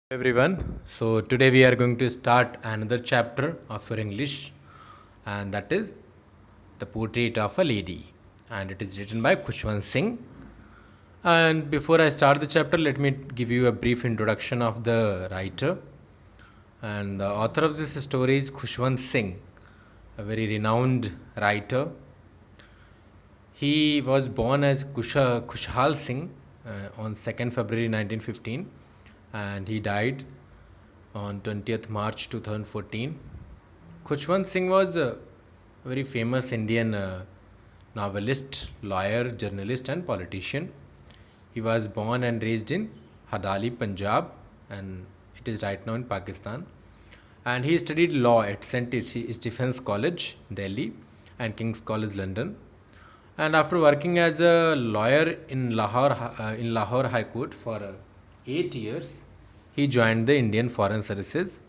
Everyone, so today we are going to start another chapter of your English, and that is The Portrait of a Lady, and it is written by Khushwant Singh. And before I start the chapter, let me give you a brief introduction of the writer. And the author of this story is Khushwant Singh, a very renowned writer. He was born as Khushhal Singh on 2nd February 1915, and he died on 20th March 2014. Khushwant Singh was a very famous Indian novelist, lawyer, journalist, and politician. He was born and raised in Hadali, Punjab, and it is right now in Pakistan. And he studied law at St. Stephen's College, Delhi, and King's College, London. And after working as a lawyer in Lahore High Court for 8 years, he joined the Indian Foreign Services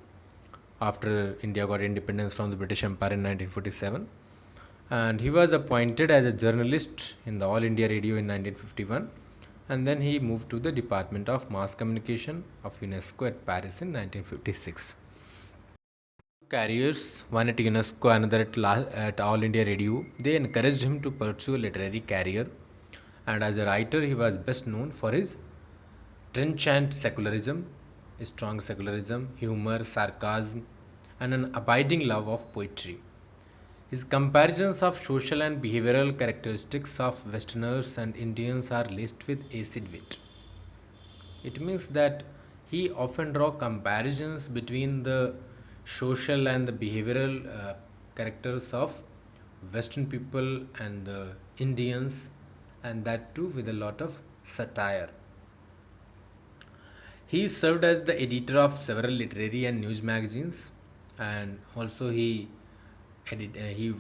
after India got independence from the British Empire in 1947. And he was appointed as a journalist in the All India Radio in 1951. And then he moved to the Department of Mass Communication of UNESCO at Paris in 1956. Careers, one at UNESCO, another at All India Radio. They encouraged him to pursue a literary career. And as a writer, he was best known for his trenchant secularism, strong secularism, humor, sarcasm, and an abiding love of poetry. His comparisons of social and behavioral characteristics of Westerners and Indians are laced with acid wit. It means that he often draw comparisons between the social and the behavioral characters of Western people and the Indians, and that too with a lot of satire. He served as the editor of several literary and news magazines, and also he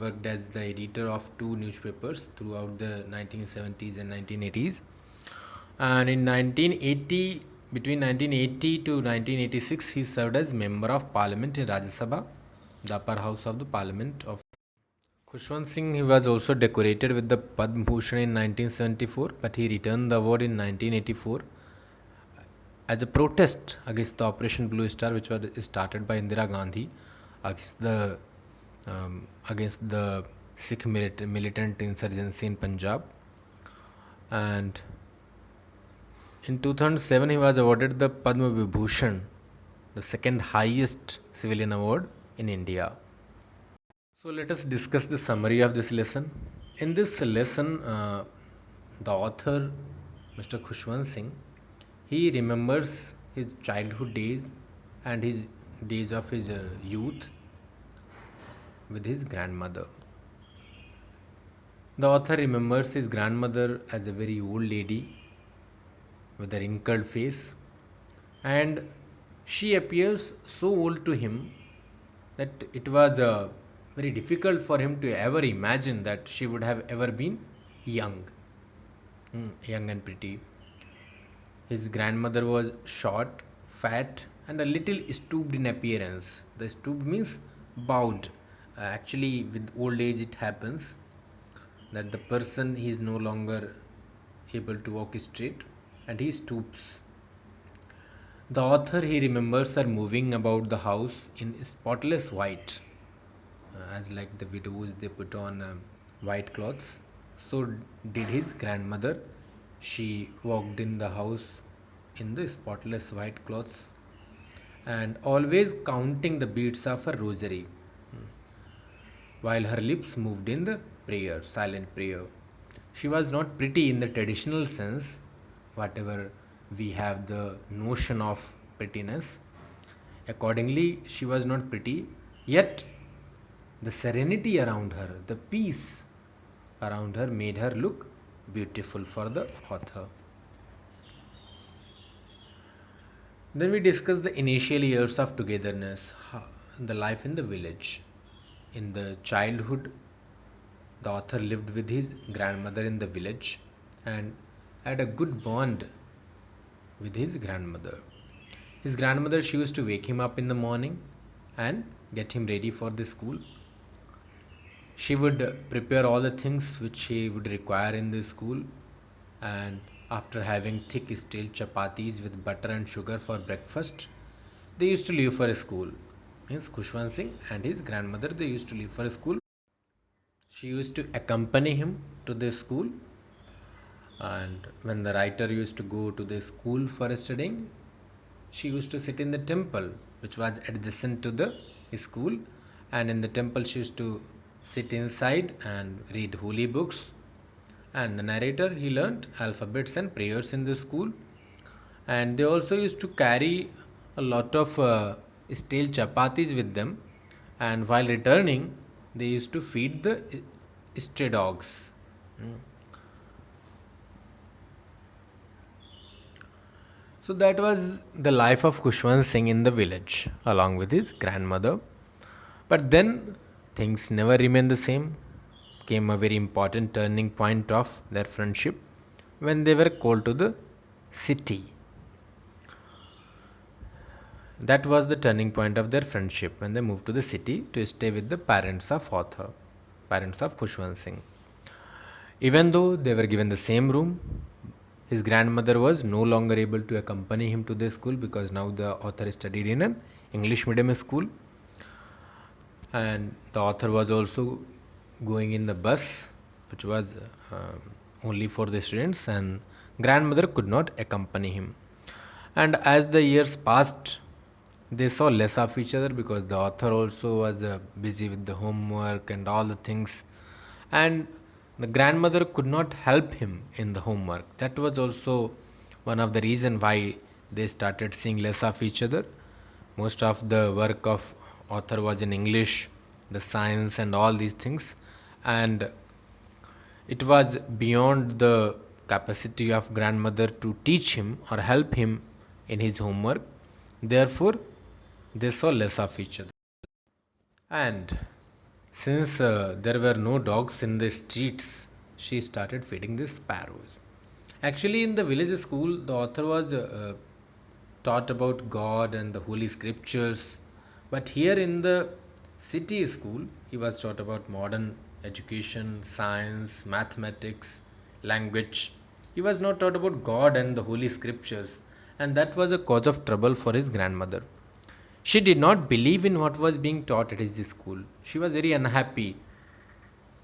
worked as the editor of two newspapers throughout the 1970s and 1980s. And in 1980, between 1980 to 1986, he served as member of parliament in Rajya Sabha, the upper house of the parliament of Khushwant Singh. He was also decorated with the Padma Bhushan in 1974, but he returned the award in 1984 as a protest against the Operation Blue Star, which was started by Indira Gandhi against the Sikh militant insurgency in Punjab. And in 2007, he was awarded the Padma Vibhushan, the second highest civilian award in India. So let us discuss the summary of this lesson. In this lesson, the author, Mr. Khushwant Singh, he remembers his childhood days and his days of his youth with his grandmother. The author remembers his grandmother as a very old lady with a wrinkled face, and she appears so old to him that it was very difficult for him to ever imagine that she would have ever been young, young and pretty. His grandmother was short, fat, and a little stooped in appearance. The stooped means bowed. Actually, with old age, it happens that the person he is no longer able to walk straight and he stoops. The author he remembers her moving about the house in spotless white, as like the widows they put on white cloths. So did his grandmother. She walked in the house in the spotless white clothes and always counting the beads of her rosary while her lips moved in the prayer, silent prayer. She was not pretty in the traditional sense, whatever we have the notion of prettiness. Accordingly, she was not pretty, yet the serenity around her, the peace around her made her look beautiful for the author. Then we discuss the initial years of togetherness, the life in the village. In the childhood, the author lived with his grandmother in the village and had a good bond with his grandmother. His grandmother, she used to wake him up in the morning and get him ready for the school. She would prepare all the things which he would require in the school, and after having thick stale chapatis with butter and sugar for breakfast, they used to leave for a school. Means Khushwant Singh and his grandmother, they used to leave for a school. She used to accompany him to the school, and when the writer used to go to the school for studying, she used to sit in the temple which was adjacent to the school, and in the temple she used to sit inside and read holy books. And the narrator, he learnt alphabets and prayers in the school, and they also used to carry a lot of stale chapatis with them, and while returning they used to feed the stray dogs. So that was the life of Kushwant Singh in the village along with his grandmother. But then things never remained the same. Came a very important turning point of their friendship when they were called to the city. That was the turning point of their friendship when they moved to the city to stay with the parents of Kushwant Singh. Even though they were given the same room, his grandmother was no longer able to accompany him to the school because now the author studied in an English medium school, and the author was also going in the bus which was only for the students, and grandmother could not accompany him. And as the years passed, they saw less of each other because the author also was busy with the homework and all the things, and the grandmother could not help him in the homework. That was also one of the reason why they started seeing less of each other. Most of the work of author was in English, the science and all these things, and it was beyond the capacity of grandmother to teach him or help him in his homework. Therefore, they saw less of each other. And since there were no dogs in the streets, she started feeding the sparrows. Actually, in the village school, the author was taught about God and the holy scriptures. But here in the city school, he was taught about modern education, science, mathematics, language. He was not taught about God and the holy scriptures, and that was a cause of trouble for his grandmother. She did not believe in what was being taught at his school. She was very unhappy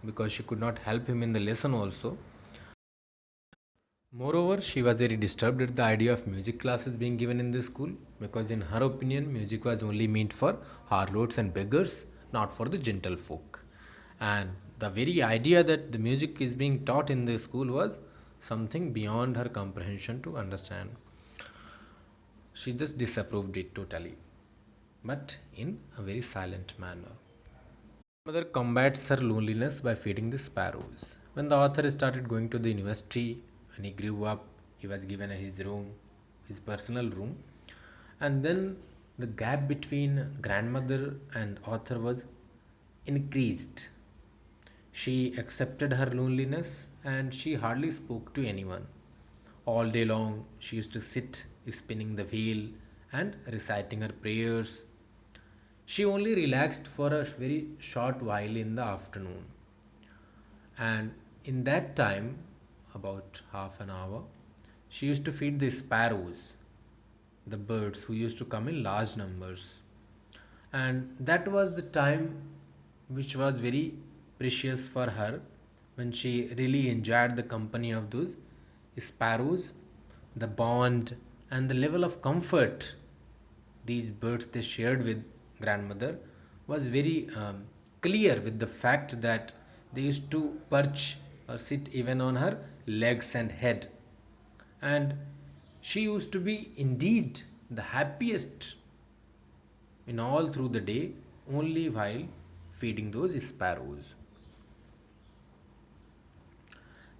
because she could not help him in the lesson also. Moreover, she was very disturbed at the idea of music classes being given in the school because, in her opinion, music was only meant for harlots and beggars, not for the gentlefolk. And the very idea that the music is being taught in the school was something beyond her comprehension to understand. She just disapproved it totally, but in a very silent manner. Mother combats her loneliness by feeding the sparrows. When the author started going to the university and he grew up, he was given his room, his personal room, and then the gap between grandmother and author was increased. She accepted her loneliness and she hardly spoke to anyone. All day long, she used to sit spinning the wheel and reciting her prayers. She only relaxed for a very short while in the afternoon, and in that time, about half an hour, she used to feed the sparrows, the birds who used to come in large numbers. And that was the time which was very precious for her, when she really enjoyed the company of those sparrows, the bond and the level of comfort these birds they shared with grandmother was very clear, with the fact that they used to perch or sit even on her legs and head, and she used to be indeed the happiest in all through the day only while feeding those sparrows.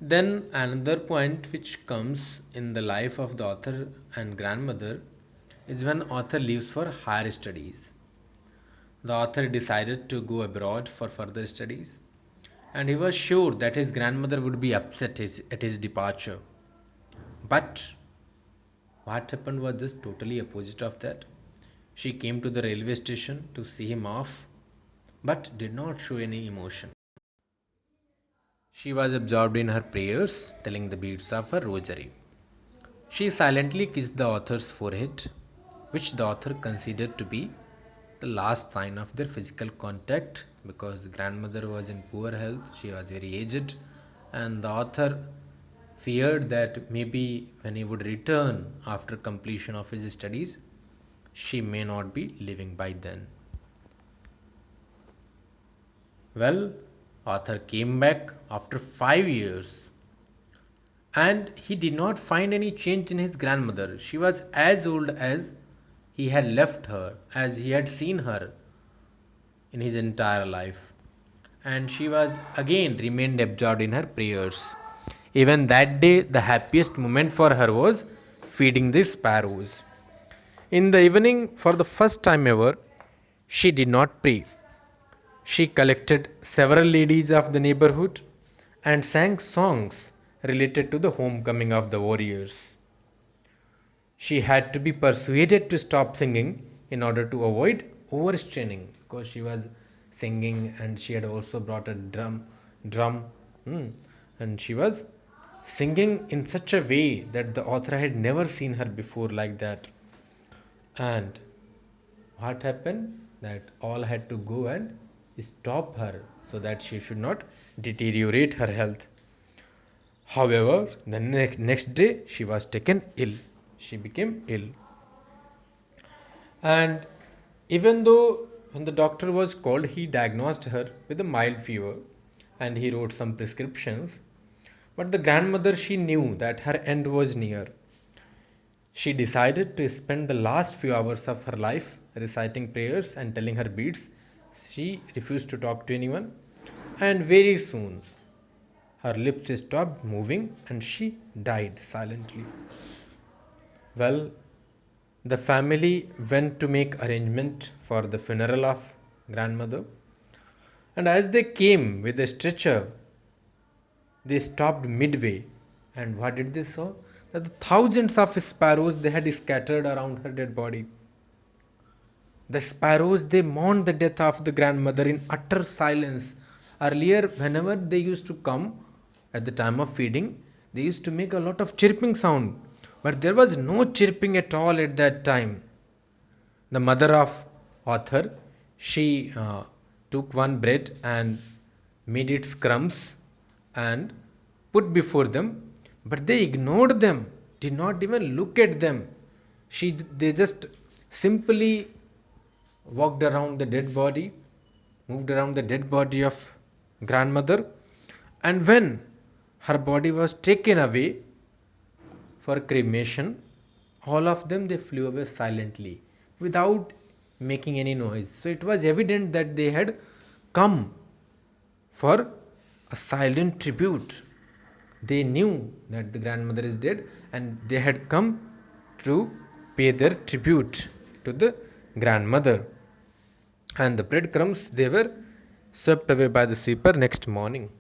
Then another point which comes in the life of the author and grandmother is when author leaves for higher studies. The author decided to go abroad for further studies, and he was sure that his grandmother would be upset at his departure. But what happened was just totally opposite of that. She came to the railway station to see him off, but did not show any emotion. She was absorbed in her prayers, telling the beads of her rosary. She silently kissed the author's forehead, which the author considered to be the last sign of their physical contact, because the grandmother was in poor health, she was very aged, and the author feared that maybe when he would return after completion of his studies, she may not be living by then. Well, author came back after 5 years, and he did not find any change in his grandmother. She was as old as he had left her, as he had seen her in his entire life. And she was again remained absorbed in her prayers. Even that day, the happiest moment for her was feeding the sparrows. In the evening, for the first time ever, she did not pray. She collected several ladies of the neighborhood and sang songs related to the homecoming of the warriors. She had to be persuaded to stop singing in order to avoid overstraining, because she was singing and she had also brought a drum hmm, and she was singing in such a way that the author had never seen her before like that. And what happened? That all had to go and stop her so that she should not deteriorate her health. However, the next day she was taken ill. She became ill. And even though when the doctor was called, he diagnosed her with a mild fever and he wrote some prescriptions. But the grandmother, she knew that her end was near. She decided to spend the last few hours of her life reciting prayers and telling her beads. She refused to talk to anyone, and very soon her lips stopped moving and she died silently. Well, the family went to make arrangement for the funeral of grandmother, and as they came with a stretcher, they stopped midway. And what did they saw? That the thousands of sparrows they had scattered around her dead body. The sparrows, they mourned the death of the grandmother in utter silence. Earlier, whenever they used to come at the time of feeding, they used to make a lot of chirping sound. But there was no chirping at all at that time. The mother of author, she took one bread and made its crumbs and put before them, but they ignored them, did not even look at them. They just simply walked around the dead body, moved around the dead body of grandmother, and when her body was taken away for cremation, all of them they flew away silently without making any noise. So it was evident that they had come for a silent tribute. They knew that the grandmother is dead and they had come to pay their tribute to the grandmother. And the breadcrumbs, they were swept away by the sweeper next morning.